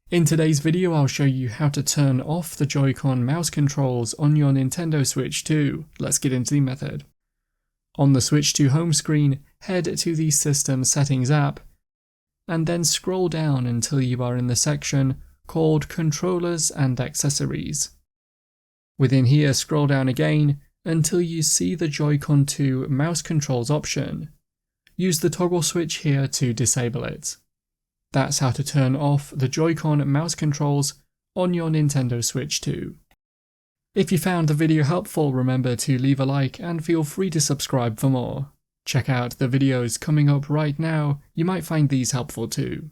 In today's video, I'll show you how to turn off the Joy-Con mouse controls on your Nintendo Switch 2. Let's get into the method. On the Switch 2 home screen, head to the System Settings app, and then scroll down until you are in the section called Controllers and Accessories. Within here, scroll down again until you see the Joy-Con 2 mouse controls option. Use the toggle switch here to disable it. That's how to turn off the Joy-Con mouse controls on your Nintendo Switch 2. If you found the video helpful, remember to leave a like and feel free to subscribe for more. Check out the videos coming up right now, you might find these helpful too.